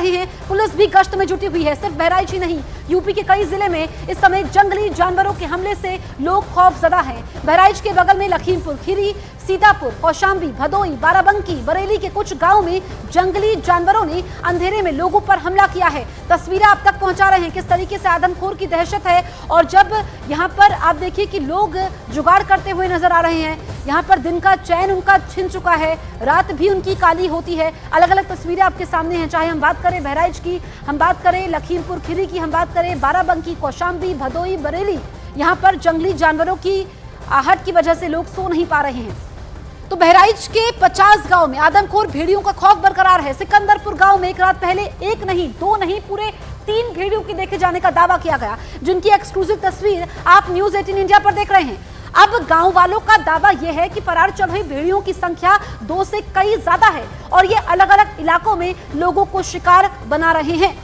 रहे हैं। पुलिस भी गश्त में जुटी हुई है। सिर्फ बहराइच ही नहीं, यूपी के कई जिले में इस समय जंगली जानवरों के हमले से लोग खौफजदा हैं। बहराइच के बगल में लखीमपुर खीरी, सीतापुर, कौशाम्बी, भदोई, बाराबंकी, बरेली के कुछ गांवों में जंगली जानवरों ने अंधेरे में लोगों पर हमला किया है। तस्वीरें आप तक पहुंचा रहे हैं किस तरीके से आदमखोर की दहशत है। और जब यहां पर आप देखिए कि लोग जुगाड़ करते हुए नजर आ रहे हैं, यहां पर दिन का चैन उनका छिन चुका है, रात भी उनकी काली होती है। अलग अलग तस्वीरें आपके सामने हैं, चाहे हम बात करें बहराइच की, हम बात करें लखीमपुर खीरी की, हम बात करें बाराबंकी, कौशाम्बी, भदोई, बरेली। यहाँ पर जंगली जानवरों की आहट की वजह से लोग सो नहीं पा रहे हैं। तो बहराइच के 50 गांव में आदमखोर भेड़ियों का खौफ बरकरार है। सिकंदरपुर गांव में एक रात पहले एक नहीं, दो नहीं, पूरे 3 भेड़ियों के देखे जाने का दावा किया गया, जिनकी एक्सक्लूसिव तस्वीर आप न्यूज़ 18 इंडिया पर देख रहे हैं। अब गांव वालों का दावा यह है कि फरार चल रही भेड़ियों की संख्या 2 से कई ज्यादा है और ये अलग अलग इलाकों में लोगों को शिकार बना रहे हैं।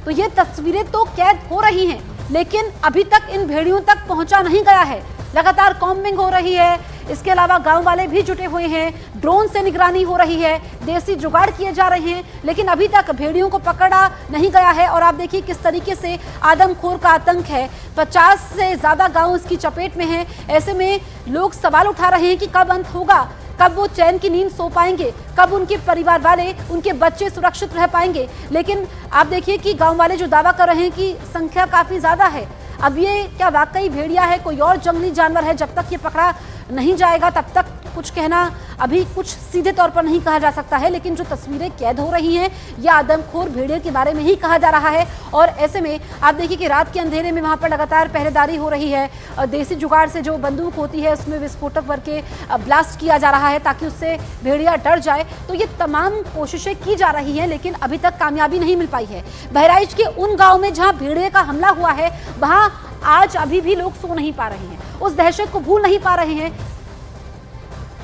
तो ये तस्वीरें तो कैद हो रही हैं, लेकिन अभी तक इन भेड़ियों तक पहुंचा नहीं गया है। लगातार कॉम्बिंग हो रही है, इसके अलावा गांव वाले भी जुटे हुए हैं, ड्रोन से निगरानी हो रही है, देसी जुगाड़ किए जा रहे हैं, लेकिन अभी तक भेड़ियों को पकड़ा नहीं गया है। और आप देखिए किस तरीके से आदमखोर का आतंक है। 50 से ज्यादा गांव इसकी चपेट में हैं। ऐसे में लोग सवाल उठा रहे हैं कि कब अंत होगा, कब वो चैन की नींद सो पाएंगे, कब उनके परिवार वाले, उनके बच्चे सुरक्षित रह पाएंगे। लेकिन आप देखिए कि गांव वाले जो दावा कर रहे हैं कि संख्या काफी ज्यादा है। अब ये क्या वाकई भेड़िया है, कोई और जंगली जानवर है, जब तक ये पकड़ा नहीं जाएगा तब तक कुछ कहना अभी कुछ सीधे तौर पर नहीं कहा जा सकता है। लेकिन जो तस्वीरें कैद हो रही हैं, यह आदमखोर भेड़िए के बारे में ही कहा जा रहा है। और ऐसे में आप देखिए कि रात के अंधेरे में वहां पर लगातार पहरेदारी हो रही है। देसी जुगाड़ से जो बंदूक होती है उसमें विस्फोटक भर के ब्लास्ट किया जा रहा है ताकि उससे भेड़िया डर जाए। तो ये तमाम कोशिशें की जा रही हैं, लेकिन अभी तक कामयाबी नहीं मिल पाई है। बहराइच के उन गाँव में जहाँ भेड़िए का हमला हुआ है, वहाँ आज अभी भी लोग सो नहीं पा रहे हैं, उस दहशत को भूल नहीं पा रहे हैं।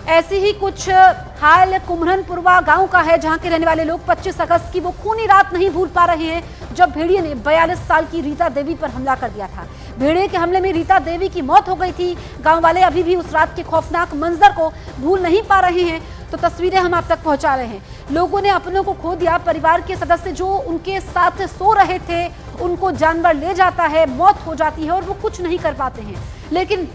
ऐसी ही कुछ हाल कुमरनपुरवा गांव का है, जहां के रहने वाले लोग 25 अगस्त की वो खूनी रात नहीं भूल पा रहे हैं, जब भेड़िए ने 42 साल की रीता देवी पर हमला कर दिया था। भेड़िए के हमले में रीता देवी की मौत हो गई थी। गांव वाले अभी भी उस रात के खौफनाक मंजर को भूल नहीं पा रहे हैं। तो तस्वीरें हम आप तक पहुंचा रहे हैं। लोगों ने अपनों को खो दिया, परिवार के सदस्य जो उनके साथ सो रहे थे उनको जानवर ले जाता है, मौत हो जाती है और वो कुछ नहीं कर पाते हैं। लेकिन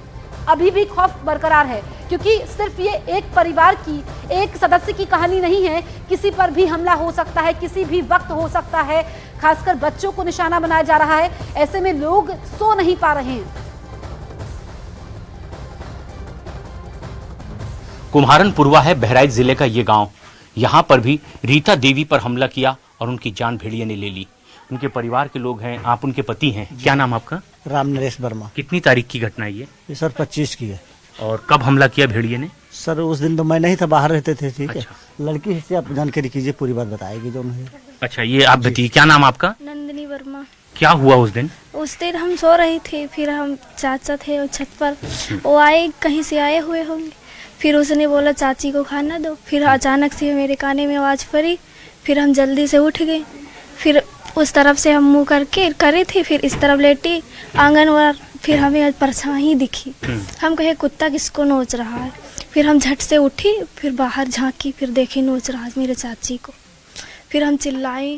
अभी भी खौफ बरकरार है, क्योंकि सिर्फ ये एक परिवार की, एक सदस्य की कहानी नहीं है। किसी पर भी हमला हो सकता है, किसी भी वक्त हो सकता है। खासकर बच्चों को निशाना बनाया जा रहा है। ऐसे में लोग सो नहीं पा रहे हैं। कुम्हारनपुरवा है बहराइच जिले का ये गांव। यहाँ पर भी रीता देवी पर हमला किया और उनकी जान भेड़िए ने ले ली। उनके परिवार के लोग हैं, आप उनके पति हैं, क्या नाम आपका? राम नरेश वर्मा। कितनी तारीख की घटना है ये? सर 25 की है। और कब हमला किया भेड़िए ने? सर उस दिन तो मैं नहीं था, बाहर रहते थे। ठीक है, अच्छा। लड़की से आप जानकारी कीजिए, पूरी बात बताएगी जो मुझे। अच्छा, ये आप बताइए, क्या नाम आपका? नंदिनी वर्मा। क्या हुआ उस दिन? उस दिन हम सो रहे थे, फिर हम चाचा थे और छत पर, वो आए, कहीं से आए हुए होंगे। फिर उसने बोला चाची को खाना दो। फिर अचानक से मेरे काने में आवाज़ पड़ी, फिर हम जल्दी से उठ गए। फिर उस तरफ से हम मुंह करके करे थे, फिर इस तरफ लेटी आंगनवार, फिर हमें परछाई दिखी। हम कहे कुत्ता किसको नोच रहा है। फिर हम झट से उठी, फिर बाहर झांकी, फिर देखे नोच रहा है मेरे चाची को। फिर हम चिल्लाए।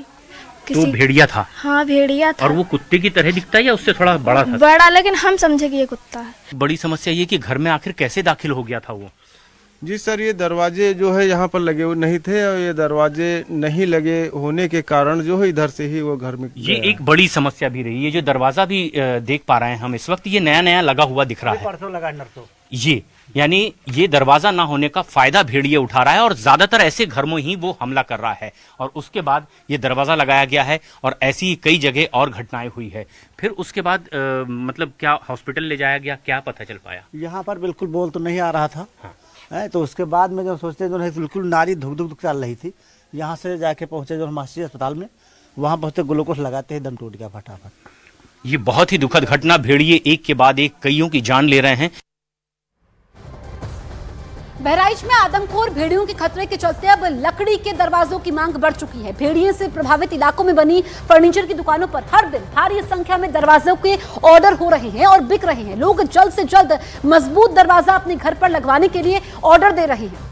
तो भेड़िया था? हाँ भेड़िया था। और वो कुत्ते की तरह दिखता है या उससे थोड़ा बड़ा था? बड़ा, लेकिन हम समझे कि ये कुत्ता है। बड़ी समस्या ये कि घर में आखिर कैसे दाखिल हो गया था वो? जी सर, ये दरवाजे जो है यहाँ पर लगे हुए नहीं थे और ये दरवाजे नहीं लगे होने के कारण जो है इधर से ही वो घर में ये एक बड़ी समस्या भी रही। ये जो दरवाजा भी देख पा रहे हैं हम इस वक्त, ये नया नया लगा हुआ दिख रहा है। परसों लगा नरसों। ये यानी ये दरवाजा ना होने का फायदा भेड़िए उठा रहा है और ज्यादातर ऐसे घर में ही वो हमला कर रहा है। और उसके बाद ये दरवाजा लगाया गया है और ऐसी कई जगह और घटनाएं हुई है। फिर उसके बाद मतलब क्या हॉस्पिटल ले जाया गया, क्या पता चल पाया? यहाँ पर बिल्कुल बोल तो नहीं आ रहा था। हाँ। तो उसके बाद में जो सोचते जो बिल्कुल नारी धुक धुक चल रही थी। यहाँ से जाके पहुँचे जो मास्टरी अस्पताल में, वहाँ पहुँचते ग्लूकोज लगाते ही दम टूट गया फटाफट। ये बहुत ही दुखद घटना। भेड़िए एक के बाद एक कईयों की जान ले रहे हैं। बहराइच में आदमखोर भेड़ियों के खतरे के चलते अब लकड़ी के दरवाजों की मांग बढ़ चुकी है। भेड़िए से प्रभावित इलाकों में बनी फर्नीचर की दुकानों पर हर दिन भारी संख्या में दरवाजों के ऑर्डर हो रहे हैं और बिक रहे हैं। लोग जल्द से जल्द मजबूत दरवाजा अपने घर पर लगवाने के लिए ऑर्डर दे रहे हैं।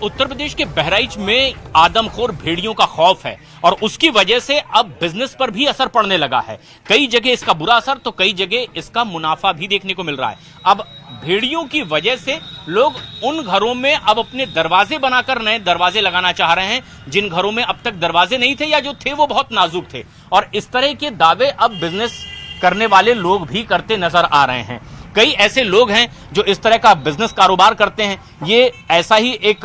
उत्तर प्रदेश के बहराइच में आदमखोर भेड़ियों का खौफ है और उसकी वजह से अब बिजनेस पर भी असर पड़ने लगा है। कई जगह इसका बुरा असर तो कई जगह इसका मुनाफा भी देखने को मिल रहा है। अब भेड़ियों की वजह से लोग उन घरों में अब अपने दरवाजे बनाकर नए दरवाजे लगाना चाह रहे हैं जिन घरों में अब तक दरवाजे नहीं थे या जो थे वो बहुत नाजुक थे, और इस तरह के दावे अब बिजनेस करने वाले लोग भी करते नजर आ रहे हैं। कई ऐसे लोग हैं जो इस तरह का बिजनेस कारोबार करते हैं। ये ऐसा ही एक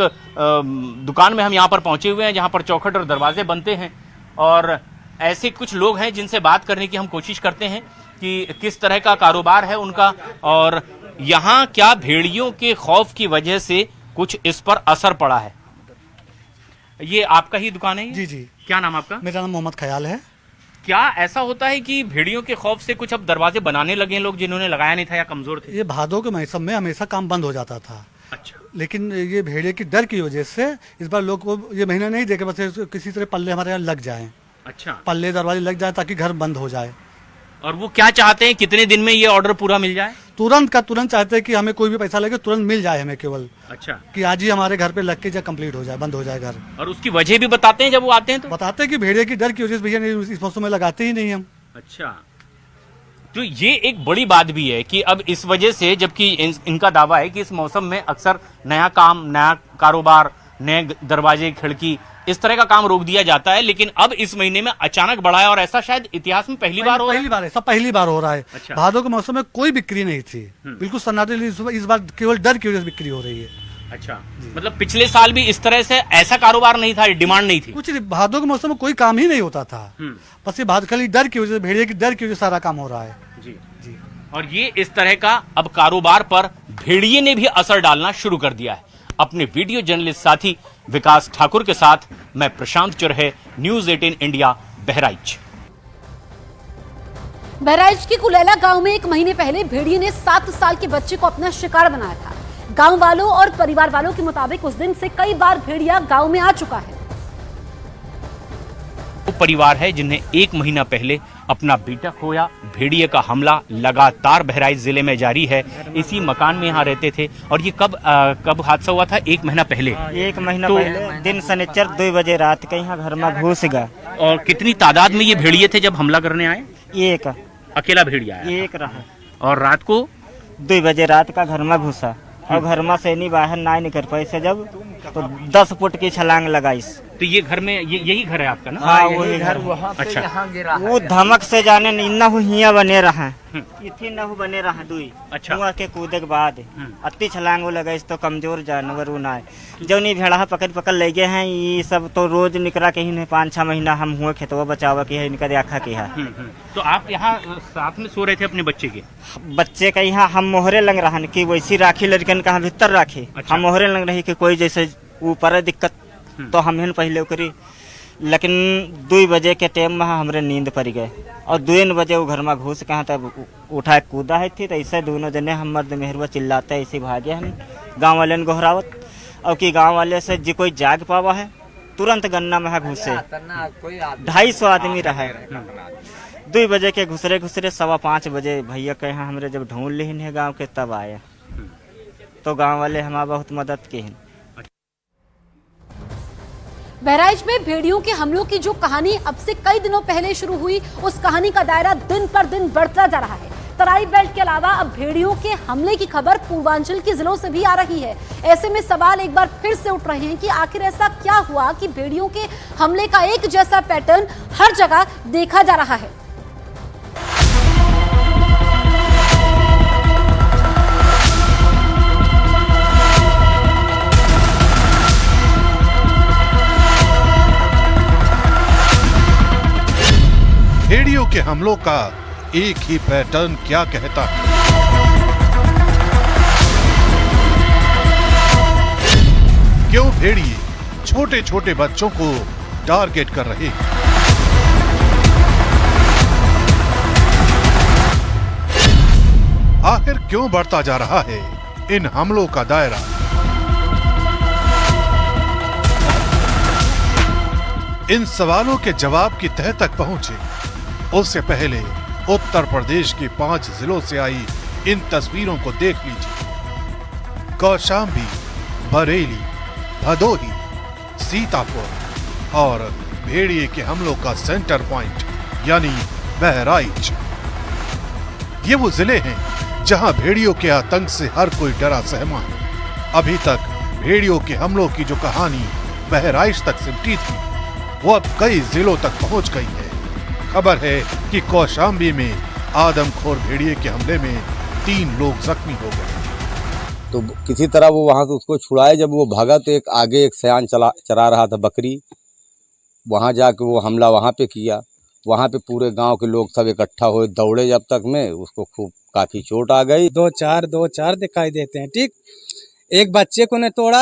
दुकान में हम यहाँ पर पहुंचे हुए हैं जहां पर चौखट और दरवाजे बनते हैं, और ऐसे कुछ लोग हैं जिनसे बात करने की हम कोशिश करते हैं कि किस तरह का कारोबार है उनका और यहाँ क्या भेड़ियों के खौफ की वजह से कुछ इस पर असर पड़ा है। ये आपका ही दुकान है? जी जी। क्या नाम आपका? मेरा नाम मोहम्मद ख्याल है। क्या ऐसा होता है कि भेड़ियों के खौफ से कुछ अब दरवाजे बनाने लगे हैं लोग जिन्होंने लगाया नहीं था या कमजोर थे? ये भादों के मौसम में हमेशा काम बंद हो जाता था। अच्छा। लेकिन ये भेड़िए की डर की वजह से इस बार लोग को ये महीना नहीं देखे, बस किसी तरह पल्ले हमारे यहाँ लग जाएं। अच्छा। पल्ले दरवाजे लग जाए ताकि घर बंद हो जाए। और वो क्या चाहते हैं, कितने दिन में ये ऑर्डर पूरा मिल जाए? तुरंत का तुरंत चाहते हैं कि हमें कोई भी पैसा लगे तुरंत मिल जाए हमें, केवल अच्छा कि आज ही हमारे घर पे लग के जब कंप्लीट हो जाए, बंद हो जाए घर। और उसकी वजह भी बताते हैं जब वो आते हैं तो? बताते हैं कि भेड़िए की डर की वजह से भैया नहीं इस मौसम में लगाते ही नहीं हम। अच्छा, तो ये एक बड़ी बात भी है कि अब इस वजह से, जबकि इनका दावा है कि इस मौसम में अक्सर नया काम, नया कारोबार, नए दरवाजे, खिड़की, इस तरह का काम रोक दिया जाता है, लेकिन अब इस महीने में अचानक बढ़ा है और ऐसा शायद इतिहास में पहली बार हो रहा है। पहली बार है, सब पहली बार हो रहा है। अच्छा। भादों के मौसम में कोई बिक्री नहीं थी, बिल्कुल सन्नाटे। इस बार केवल डर की वजह से बिक्री हो रही है। अच्छा, मतलब पिछले साल भी इस तरह से ऐसा कारोबार नहीं था, डिमांड नहीं थी? कुछ नहीं, भादों के मौसम में कोई काम ही नहीं होता था। बस ये खाली डर की वजह से, भेड़िए की डर की वजह से सारा काम हो रहा है। जी जी। और ये इस तरह का अब कारोबार पर भेड़िए ने भी असर डालना शुरू कर दिया है। अपने वीडियो जर्नलिस्ट साथी विकास ठाकुर के साथ मैं प्रशांत चुरहे, न्यूज़ 18 इंडिया, बहराइच। बहराइच के कुलैला गांव में 1 महीने पहले भेड़िए ने 7 साल के बच्चे को अपना शिकार बनाया था। गांव वालों और परिवार वालों के मुताबिक उस दिन से कई बार भेड़िया गांव में आ चुका है। वो परिवार है जिन्हें 1 महीना पहले अपना बेटा खोया। भेड़िए का हमला लगातार बहराइच जिले में जारी है। इसी मकान में यहाँ रहते थे। और ये कब हादसा हुआ था? 1 महीना पहले। 1 महीना पहले दिन शनिचर 2 बजे रात के यहाँ घर में घुस गया। और कितनी तादाद में ये भेड़िए थे जब हमला करने आए? एक अकेला भेड़िया आया? एक रहा। और रात को 2 बजे रात का घर में घुसा और घर में से नहीं बाहर ना निकल पाए से, जब तो 10 फुट की छलांग लगाई। तो ये घर में यही घर है आपका ना? हाँ, वही घर। अच्छा। वो धमक से जाने इन्ना हिया बने रहा, इतनी न बने रहा दुई। अच्छा। हुआ के कूदे के बाद अति छलांग लगा, तो कमजोर जानवर ना है जो नहीं भेड़ा पकड़ ले गए हैं। ये सब तो रोज निकला के ही 5-6 महीना हम हुए खेतवा बचावा के है, इनका देखा के है। तो आप यहाँ साथ में सो रहे थे अपने बच्चे के? बच्चे का यहाँ हम मोहरे लग रहा कि वैसी राखी लड़कन का भीतर राखी। अच्छा। हम मोहरे लग रही कि कोई जैसे ऊपर दिक्कत तो हम पहले करी, लेकिन 2 बजे के टाइम में हमरे नींद पड़ गए और 2 बजे वो घर में घुस के तब उठा कूदा है थी। तो ऐसे दोनों जने हम मर्द मेहरवा चिल्लाते ऐसे भागे हम गाँव वाले ने गोहरावत। और कि गाँव वाले से जी कोई जाग पावा है, तुरंत गन्ना में घुसे। 250 आदमी रहा। 2 बजे के घुसरे 5:15 बजे भैया के यहाँ हमरे जब ढूंढ ली है गाँव के, तब आए तो गाँव वाले हमारा बहुत मदद की है। बहराइच में भेड़ियों के हमलों की जो कहानी अब से कई दिनों पहले शुरू हुई, उस कहानी का दायरा दिन पर दिन बढ़ता जा रहा है। तराई बेल्ट के अलावा अब भेड़ियों के हमले की खबर पूर्वांचल के जिलों से भी आ रही है। ऐसे में सवाल एक बार फिर से उठ रहे हैं कि आखिर ऐसा क्या हुआ कि भेड़ियों के हमले का एक जैसा पैटर्न हर जगह देखा जा रहा है। भेड़ियों के हमलों का एक ही पैटर्न क्या कहता है? क्यों भेड़िए छोटे छोटे बच्चों को टारगेट कर रहे हैं? आखिर क्यों बढ़ता जा रहा है इन हमलों का दायरा? इन सवालों के जवाब की तह तक पहुंचे उससे पहले उत्तर प्रदेश के 5 जिलों से आई इन तस्वीरों को देख लीजिए। कौशाम्बी, बरेली, भदोही, सीतापुर और भेड़िए के हमलों का सेंटर पॉइंट यानी बहराइच। ये वो जिले हैं जहां भेड़ियों के आतंक से हर कोई डरा सहमा है। अभी तक भेड़ियों के हमलों की जो कहानी बहराइच तक सिमटी थी, वो अब कई जिलों तक पहुंच गई है। खबर है कि कौशाम्बी में आदमखोर भेड़िए के हमले में 3 लोग जख्मी हो गए। तो किसी तरह वो वहां से उसको छुड़ाए। जब वो भागा तो एक आगे एक सयान चरा रहा था बकरी, वहां जाके वो हमला वहां पे किया। वहां पे पूरे गांव के लोग सब इकट्ठा हुए, दौड़े जब तक में उसको खूब काफी चोट आ गई। 2-4 दिखाई देते हैं। ठीक, एक बच्चे को ने तोड़ा,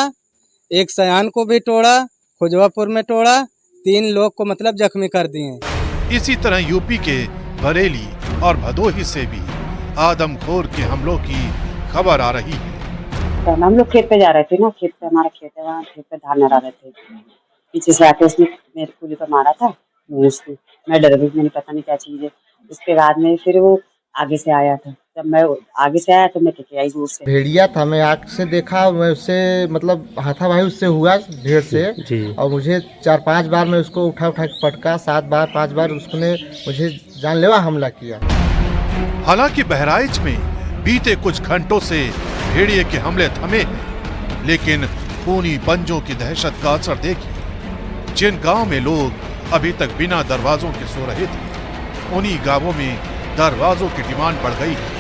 एक सयान को भी तोड़ा, खुजवापुर में तोड़ा, 3 लोग को मतलब जख्मी कर दिए। इसी तरह यूपी के बरेली और भदोही से भी आदमखोर के हमलों की खबर आ रही है। हम लोग खेत पे जा रहे थे ना, खेत पे हमारा खेत है, वहाँ खेत पे धान नरा रहे थे। पीछे से आके उसने मेरे कुली पर मारा था। मैं डर गई, मैंने पता नहीं क्या चीज है। उसके बाद में फिर वो आगे से आया था। जब मैं आगे से आया तो मैं टेके आई दूर से। भेड़िया था, मैं आँख से देखा, मैं उससे मतलब हाथापाई उससे हुआ ढेर से जी। और मुझे 4-5 बार मैं उसको उठा के पटका, 7 बार 5 बार उसने मुझे जानलेवा हमला किया। हालांकि बहराइच में बीते कुछ घंटों से भेड़िए के हमले थमे हैं, लेकिन खूनी पंजों की दहशत का असर देखिए। जिन गांव में लोग अभी तक बिना दरवाजों के सो रहे थे, उन्हीं गांवों में दरवाजों की डिमांड बढ़ गई है।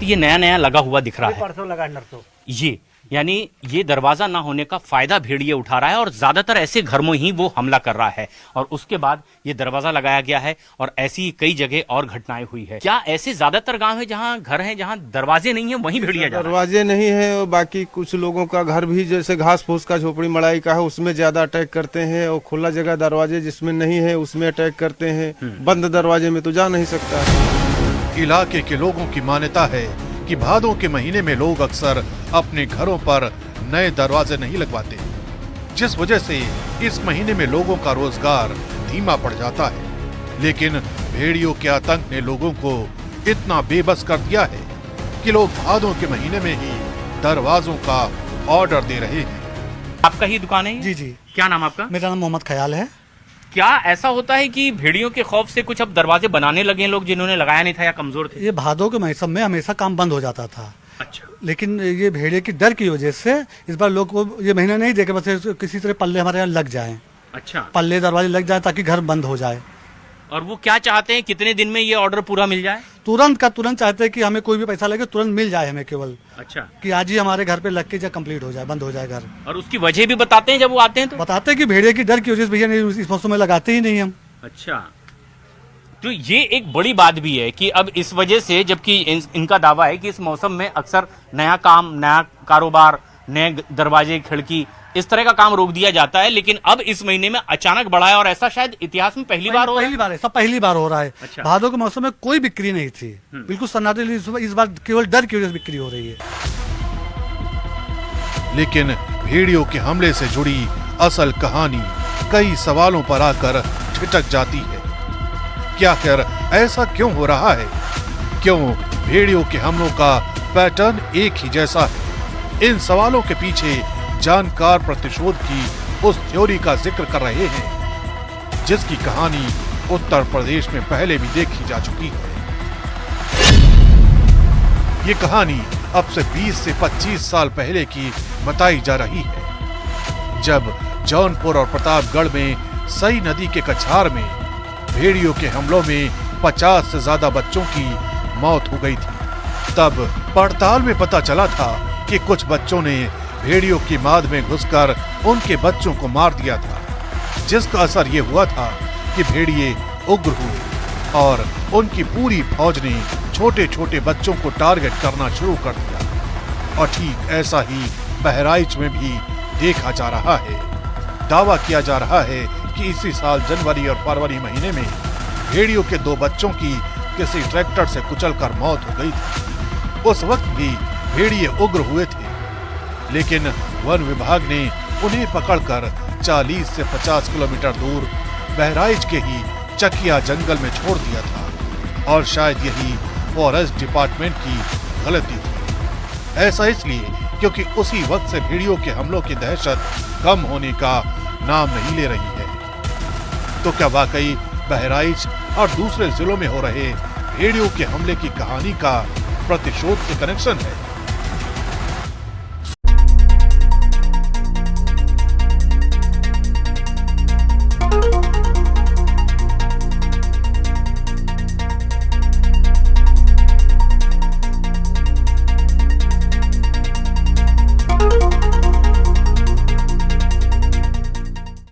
ये नया नया लगा हुआ दिख रहा है। परसों लगा नरसों। ये यानी ये दरवाजा ना होने का फायदा भेड़िए उठा रहा है और ज्यादातर ऐसे घर में ही वो हमला कर रहा है और उसके बाद ये दरवाजा लगाया गया है और ऐसी कई जगह और घटनाएं हुई है। क्या ऐसे ज्यादातर गांव है जहां घर हैं जहां दरवाजे नहीं है वहीं भेड़िया जा रहा है? दरवाजे नहीं है और बाकी कुछ लोगों का घर भी जैसे घास फूस का झोपड़ी मड़ाई का है, उसमें ज्यादा अटैक करते हैं और खुला जगह दरवाजे जिसमें नहीं है उसमें अटैक करते हैं। बंद दरवाजे में तो जा नहीं सकता। इलाके के लोगों की मान्यता है कि भादों के महीने में लोग अक्सर अपने घरों पर नए दरवाजे नहीं लगवाते, जिस वजह से इस महीने में लोगों का रोजगार धीमा पड़ जाता है। लेकिन भेड़ियों के आतंक ने लोगों को इतना बेबस कर दिया है कि लोग भादों के महीने में ही दरवाजों का ऑर्डर दे रहे हैं। आपका ही दुकान है? जी जी। क्या नाम आपका? मेरा नाम मोहम्मद ख्याल है। क्या ऐसा होता है कि भेड़ियों के खौफ से कुछ अब दरवाजे बनाने लगे लोग जिन्होंने लगाया नहीं था या कमजोर थे? ये भादों के मौसम में हमेशा काम बंद हो जाता था। अच्छा। लेकिन ये भेड़िए की डर की वजह से इस बार लोग को ये महीना नहीं देखे, बस किसी तरह पल्ले हमारे यहाँ लग जाएं। अच्छा। पल्ले दरवाजे लग जाए ताकि घर बंद हो जाए। और वो क्या चाहते हैं, कितने दिन में ये ऑर्डर पूरा मिल जाए? तुरंत का तुरंत चाहते हैं कि हमें कोई भी पैसा लगे तुरंत मिल जाए हमें, केवल अच्छा कि आज ही हमारे घर पे लग के कंप्लीट हो जाए, बंद हो जाए घर। और उसकी वजह भी बताते हैं जब वो आते हैं तो? बताते हैं कि भेड़िए की डर की वजह से भैया नहीं इस मौसम में लगाते ही नहीं हम। अच्छा, तो ये एक बड़ी बात भी है कि अब इस वजह से, जबकि इनका दावा है कि इस मौसम में अक्सर नया काम, नया कारोबार, नए दरवाजे, खिड़की, इस तरह का काम रोक दिया जाता है, लेकिन अब इस महीने में अचानक बढ़ा है और ऐसा शायद इतिहास में पहली बार हो रहा है। सब पहली बार हो रहा है। अच्छा। भादों के मौसम में कोई बिक्री नहीं थी, बिल्कुल सन्नाटे। इस बार केवल डर की वजह से बिक्री हो रही है। लेकिन भेड़ियों के हमले से जुड़ी असल कहानी कई सवालों पर आकर ठिठक जाती है। क्या आखिर ऐसा क्यों हो रहा है? क्यों भेड़ियों के हमलों का पैटर्न एक ही जैसा है? इन सवालों के पीछे जानकार प्रतिशोध की उस थ्योरी का जिक्र कर रहे हैं जिसकी कहानी उत्तर प्रदेश में पहले भी देखी जा चुकी है। ये कहानी अब से 20 से 25 साल पहले की बताई जा रही है, जब जौनपुर और प्रतापगढ़ में सई नदी के कछार में भेड़ियों के हमलों में 50 से ज्यादा बच्चों की मौत हो गई थी। तब पड़ताल में पता चला था कि कुछ बच्चों ने भेड़ियों की माद में घुसकर उनके बच्चों को मार दिया था, जिसका असर ये हुआ था कि भेड़िए उग्र हुए और उनकी पूरी फौज ने छोटे छोटे बच्चों को टारगेट करना शुरू कर दिया। और ठीक ऐसा ही बहराइच में भी देखा जा रहा है। दावा किया जा रहा है कि इसी साल जनवरी और फरवरी महीने में भेड़ियों के 2 बच्चों की किसी ट्रैक्टर से कुचलकर मौत हो गई थी। उस वक्त भी भेड़िए उग्र हुए थे, लेकिन वन विभाग ने उन्हें पकड़कर 40 से 50 किलोमीटर दूर बहराइच के ही चकिया जंगल में छोड़ दिया था और शायद यही फॉरेस्ट डिपार्टमेंट की गलती थी। ऐसा इसलिए क्योंकि उसी वक्त से भेड़ियों के हमलों की दहशत कम होने का नाम नहीं ले रही है। तो क्या वाकई बहराइच और दूसरे जिलों में हो रहे भेड़ियों के हमले की कहानी का प्रतिशोध से कनेक्शन है?